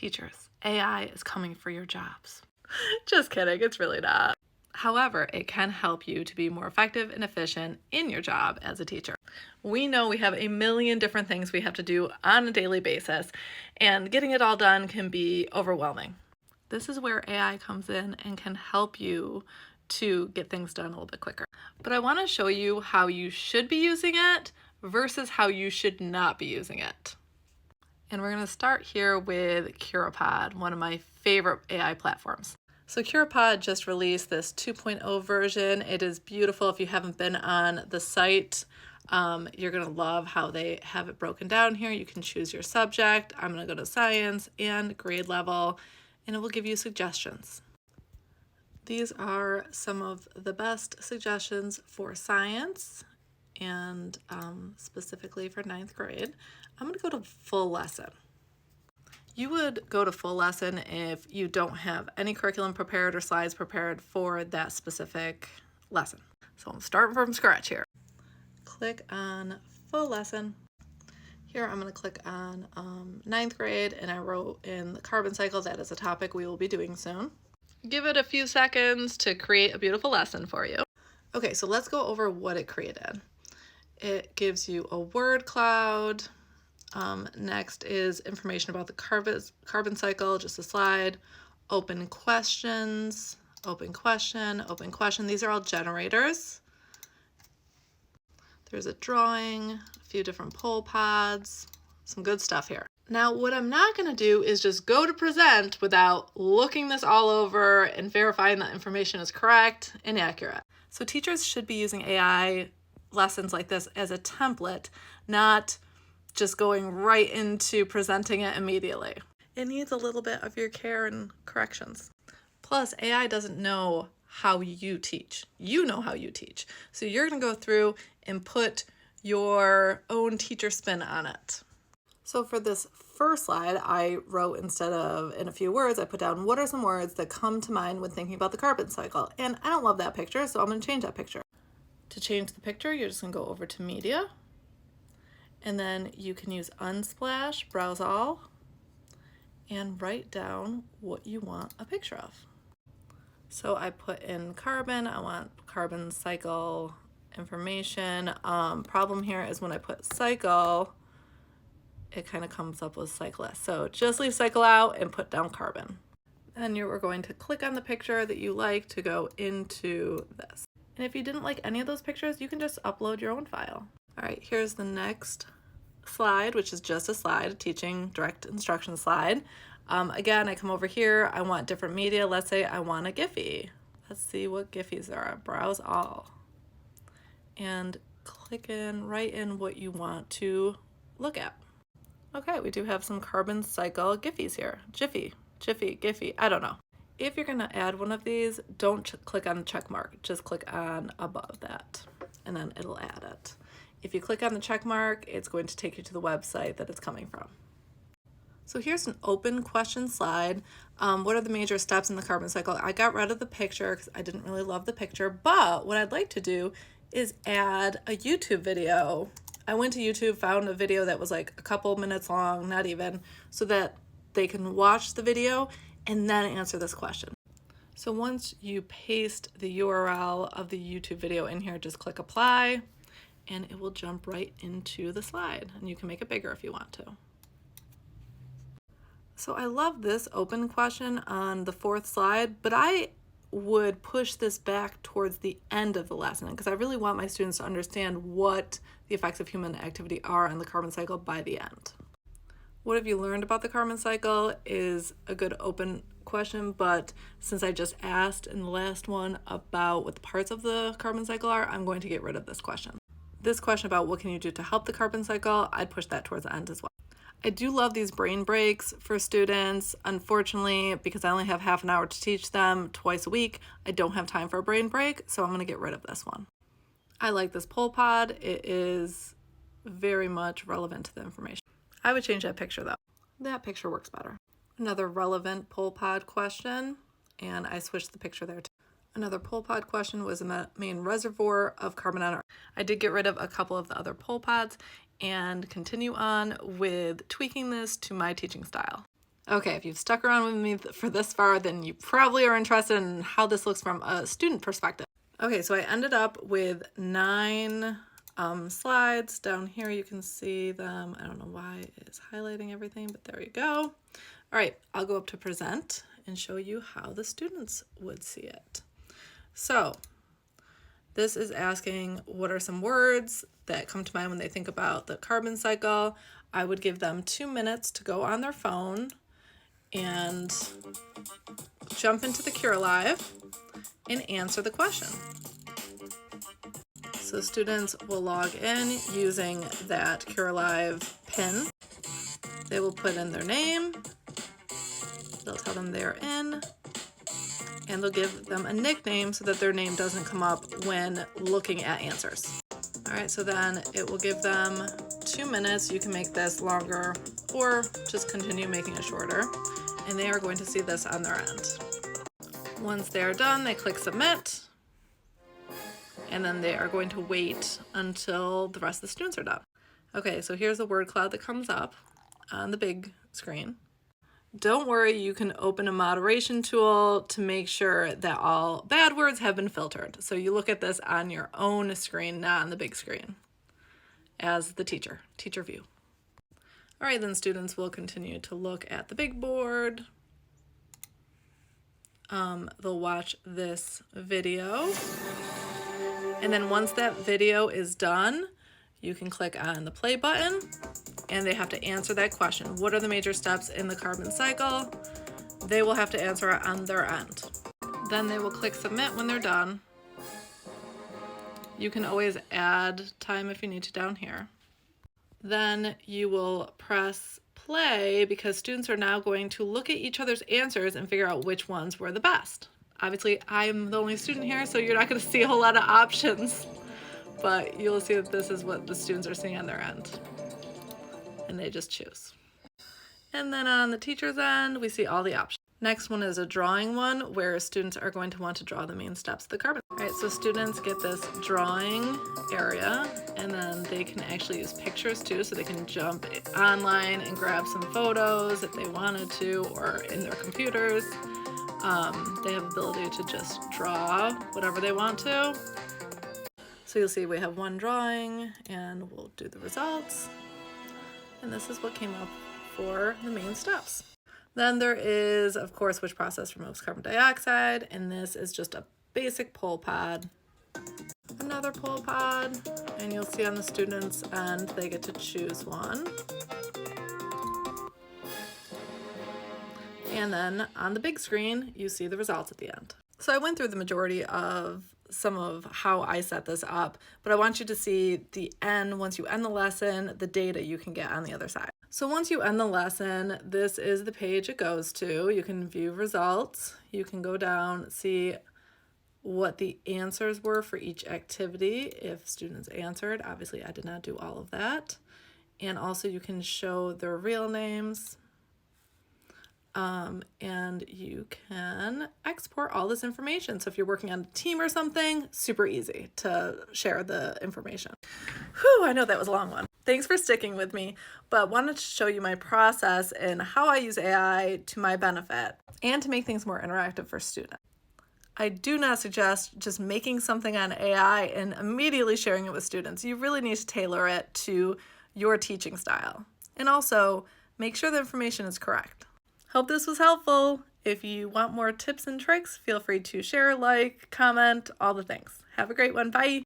Teachers, AI is coming for your jobs. Just kidding, it's really not. However, it can help you to be more effective and efficient in your job as a teacher. We know we have a million different things we have to do on a daily basis, and getting it all done can be overwhelming. This is where AI comes in and can help you to get things done a little bit quicker. But I want to show you how you should be using it versus how you should not be using it. And we're going to start here with CuraPod, one of my favorite AI platforms. So CuraPod just released this 2.0 version. It is beautiful. If you haven't been on the site, you're going to love how they have it broken down here. You can choose your subject. I'm going to go to science and grade level, and it will give you suggestions. These are some of the best suggestions for science and specifically for 9th grade. I'm going to go to full lesson. You would go to full lesson if you don't have any curriculum prepared or slides prepared for that specific lesson. So I'm starting from scratch here. Click on full lesson. Here I'm going to click on 9th grade, and I wrote in the carbon cycle. That is a topic we will be doing soon. Give it a few seconds to create a beautiful lesson for you. Okay, so let's go over what it created. It gives you a word cloud. Next is information about the carbon cycle, just a slide, open questions, open question, open question. These are all generators. There's a drawing, a few different poll pods, some good stuff here. Now, what I'm not going to do is just go to present without looking this all over and verifying that information is correct and accurate. So teachers should be using AI lessons like this as a template, not just going right into presenting it immediately. It needs a little bit of your care and corrections. Plus, AI doesn't know how you teach. You know how you teach. So you're going to go through and put your own teacher spin on it. So for this first slide, I wrote, instead of in a few words, I put down what are some words that come to mind when thinking about the carbon cycle. And I don't love that picture, so I'm going to change that picture. To change the picture, you're just going to go over to Media. And then you can use Unsplash, Browse All, and write down what you want a picture of. So I put in carbon. I want carbon cycle information. Problem here is when I put cycle, it kind of comes up with cyclist. So just leave cycle out and put down carbon. Then you are going to click on the picture that you like to go into this. And if you didn't like any of those pictures, you can just upload your own file. All right, here's the next slide, which is just a slide, a teaching direct instruction slide. Again, I come over here, I want different media. Let's say I want a Giphy. Let's see what Giphies there are. Browse all. And click in, write in what you want to look at. Okay, we do have some carbon cycle Giphies here. Jiffy, Giphy, I don't know. If you're gonna add one of these, don't click on the check mark, just click on above that, and then it'll add it. If you click on the check mark, it's going to take you to the website that it's coming from. So here's an open question slide. What are the major steps in the carbon cycle? I got rid of the picture because I didn't really love the picture, but what I'd like to do is add a YouTube video. I went to YouTube, found a video that was like a couple minutes long, not even, so that they can watch the video and then answer this question. So once you paste the URL of the YouTube video in here, just click apply, and it will jump right into the slide, and you can make it bigger if you want to. So I love this open question on the 4th slide, but I would push this back towards the end of the lesson because I really want my students to understand what the effects of human activity are on the carbon cycle by the end. What have you learned about the carbon cycle is a good open question, but since I just asked in the last one about what the parts of the carbon cycle are, I'm going to get rid of this question. This question about what can you do to help the carbon cycle, I'd push that towards the end as well. I do love these brain breaks for students. Unfortunately, because I only have half an hour to teach them twice a week, I don't have time for a brain break, so I'm going to get rid of this one. I like this poll pod. It is very much relevant to the information. I would change that picture though. That picture works better. Another relevant poll pod question, and I switched the picture there too. Another poll pod question was the main reservoir of carbon on Earth. I did get rid of a couple of the other poll pods and continue on with tweaking this to my teaching style. Okay, if you've stuck around with me for this far, then you probably are interested in how this looks from a student perspective. Okay, so I ended up with 9 slides. Down here you can see them. I don't know why it's highlighting everything, but there you go. All right, I'll go up to present and show you how the students would see it. So this is asking what are some words that come to mind when they think about the carbon cycle. I would give them 2 minutes to go on their phone and jump into the Cure Live and answer the question. So students will log in using that Cure Live pin. They will put in their name, they'll tell them they're in, and they'll give them a nickname so that their name doesn't come up when looking at answers. All right, so then it will give them 2 minutes. You can make this longer or just continue making it shorter. And they are going to see this on their end. Once they're done, they click submit. And then they are going to wait until the rest of the students are done. Okay, so here's the word cloud that comes up on the big screen. Don't worry, you can open a moderation tool to make sure that all bad words have been filtered. So you look at this on your own screen, not on the big screen, as the teacher view. All right, then students will continue to look at the big board. They'll watch this video. And then once that video is done, you can click on the play button and they have to answer that question. What are the major steps in the carbon cycle? They will have to answer it on their end. Then they will click submit when they're done. You can always add time if you need to down here. Then you will press play because students are now going to look at each other's answers and figure out which ones were the best. Obviously, I'm the only student here, so you're not going to see a whole lot of options, but you'll see that this is what the students are seeing on their end, and they just choose. And then on the teacher's end, we see all the options. Next one is a drawing one where students are going to want to draw the main steps of the carbon. All right, so students get this drawing area and then they can actually use pictures too, so they can jump online and grab some photos if they wanted to, or in their computers. They have the ability to just draw whatever they want to. So you'll see we have one drawing and we'll do the results. And this is what came up for the main steps. Then there is, of course, which process removes carbon dioxide, and this is just a basic poll pod. Another poll pod, and you'll see on the students' end, they get to choose one. And then on the big screen, you see the results at the end. So I went through the majority of some of how I set this up, but I want you to see the end, once you end the lesson, the data you can get on the other side. So once you end the lesson, this is the page it goes to. You can view results. You can go down, see what the answers were for each activity if students answered. Obviously, I did not do all of that. And also you can show their real names. And you can export all this information. So if you're working on a team or something, super easy to share the information. Whew, I know that was a long one. Thanks for sticking with me, but wanted to show you my process and how I use AI to my benefit and to make things more interactive for students. I do not suggest just making something on AI and immediately sharing it with students. You really need to tailor it to your teaching style. And also, make sure the information is correct. Hope this was helpful. If you want more tips and tricks, feel free to share, like, comment, all the things. Have a great one. Bye.